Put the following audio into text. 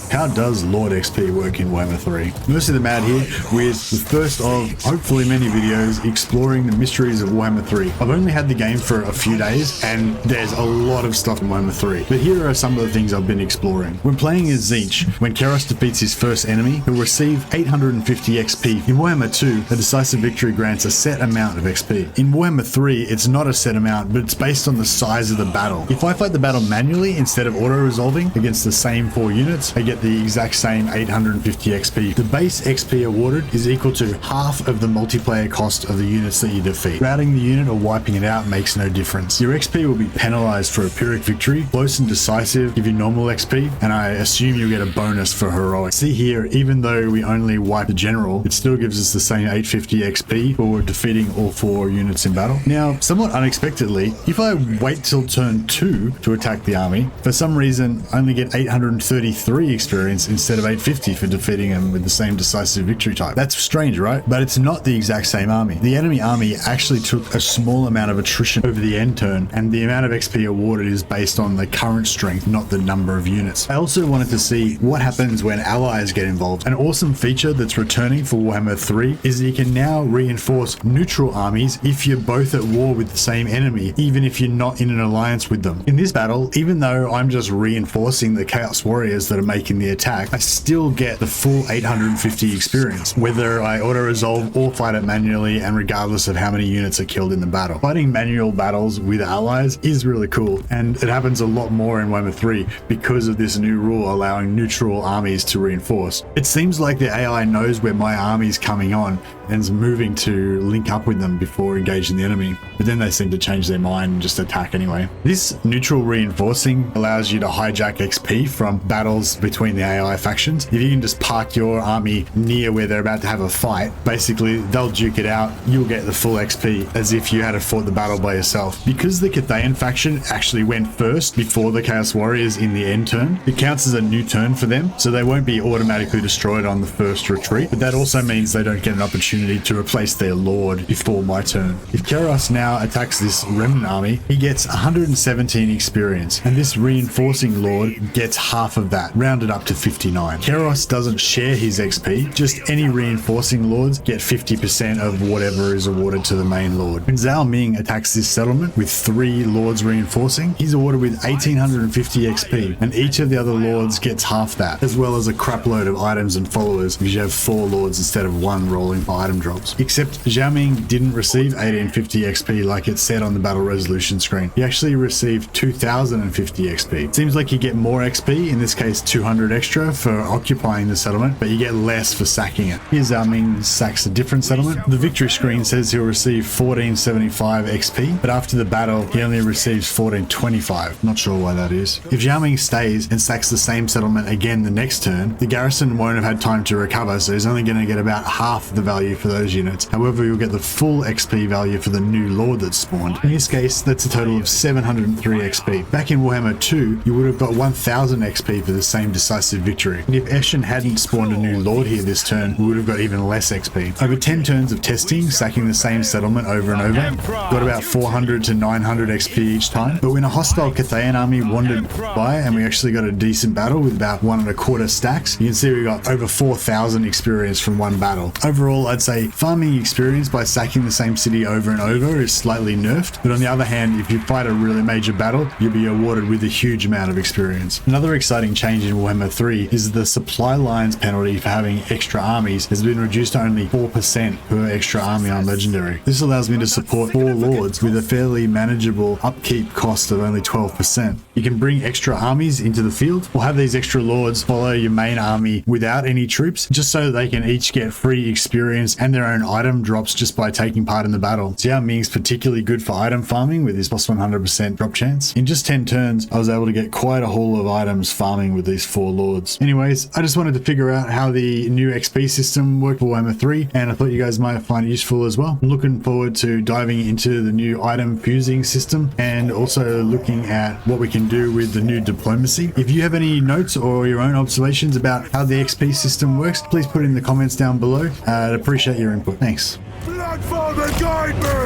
How does Lord XP work in Warhammer 3? Most of them out here with the first of hopefully many videos exploring the mysteries of Warhammer 3. I've only had the game for a few days and there's a lot of stuff in Warhammer 3, but here are some of the things I've been exploring. When playing as Tzeentch, when Keros defeats his first enemy, he'll receive 850 XP. In Warhammer 2, a decisive victory grants a set amount of XP. In Warhammer 3, it's not a set amount, but it's based on the size of the battle. If I fight the battle manually instead of auto-resolving against the same 4 units, I get the exact same 850 XP. The base XP awarded is equal to half of the multiplayer cost of the units that you defeat. Routing the unit or wiping it out makes no difference. Your XP will be penalized for a Pyrrhic victory. Close and decisive give you normal XP, and I assume you'll get a bonus for heroic. See here, even though we only wipe the general, it still gives us the same 850 XP for defeating all 4 units in battle. Now, somewhat unexpectedly, if I wait till turn 2 to attack the army, for some reason I only get 833 experience instead of 850 for defeating them with the same decisive victory type. That's strange, right? But it's not the exact same army. The enemy army actually took a small amount of attrition over the end turn, and the amount of XP awarded is based on the current strength, not the number of units. I also wanted to see what happens when allies get involved. An awesome feature that's returning for Warhammer 3 is that you can now reinforce neutral armies if you're both at war with the same enemy, even if you're not in an alliance with them. In this battle, even though I'm just reinforcing the Chaos Warriors that are making the attack, I still get the full 850 experience, whether I auto-resolve or fight it manually, and regardless of how many units are killed in the battle. Fighting manual battles with allies is really cool, and it happens a lot more in Warhammer 3 because of this new rule allowing neutral armies to reinforce. It seems like the AI knows where my army's coming on and is moving to link up with them before engaging the enemy, but then they seem to change their mind and just attack anyway. This neutral reinforcing allows you to hijack XP from battles between the AI factions. If you can just park your army near where they're about to have a fight, basically they'll duke it out, you'll get the full XP as if you had fought the battle by yourself. Because the Cathayan faction actually went first before the Chaos Warriors in the end turn, it counts as a new turn for them, so they won't be automatically destroyed on the first retreat, but that also means they don't get an opportunity to replace their lord before my turn. If Keros now attacks this remnant army, he gets 117 experience, and this reinforcing lord gets half of that, rounded up to 59. Keros doesn't share his XP, just any reinforcing lords get 50% of whatever is awarded to the main lord. When Zhao Ming attacks this settlement with 3 lords reinforcing, he's awarded with 1850 XP, and each of the other lords gets half that, as well as a crap load of items and followers because you have 4 lords instead of 1 rolling for item drops. Except Zhao Ming didn't receive 1850 XP like it said on the battle resolution screen. He actually received 2050 XP. Seems like you get more XP, in this case 200 extra for occupying the settlement, but you get less for sacking it. Here Zhao Ming sacks a different settlement. The victory screen says he'll receive 1475 XP, but after the battle he only receives 1425. Not sure why that is. If Zhao Ming stays and sacks the same settlement again the next turn, the garrison won't have had time to recover, so he's only going to get about half the value for those units. However, you'll get the full XP value for the new lord that spawned. In this case, that's a total of 703 XP. Back in Warhammer 2, you would have got 1000 XP for the same decisive victory. And if Eshin hadn't spawned a new lord here this turn, we would have got even less XP. Over 10 turns of testing, sacking the same settlement over and over, got about 400 to 900 XP each time. But when a hostile Cathayan army wandered by and we actually got a decent battle with about 1.25 stacks, you can see we got over 4,000 experience from one battle. Overall, I'd say farming experience by sacking the same city over and over is slightly nerfed, but on the other hand, if you fight a really major battle, you'll be awarded with a huge amount of experience. Another exciting change in Warhammer 3 is the supply lines penalty for having extra armies has been reduced to only 4% per extra army on Legendary. This allows me to support 4 lords with a fairly manageable upkeep cost of only 12%. You can bring extra armies into the field or have these extra lords follow your main army without any troops, just so they can each get free experience and their own item drops just by taking part in the battle. Zhao Ming's particularly good for item farming with his plus 100% drop chance. In just 10 turns, I was able to get quite a haul of items farming with these 4 lords. Anyways, I just wanted to figure out how the new XP system worked for Warhammer 3, and I thought you guys might find it useful as well. I'm looking forward to diving into the new item fusing system and also looking at what we can do with the new diplomacy. If you have any notes or your own observations about how the XP system works, please put it in the comments down below. I'd appreciate your input. Thanks. Blood Father, guide me!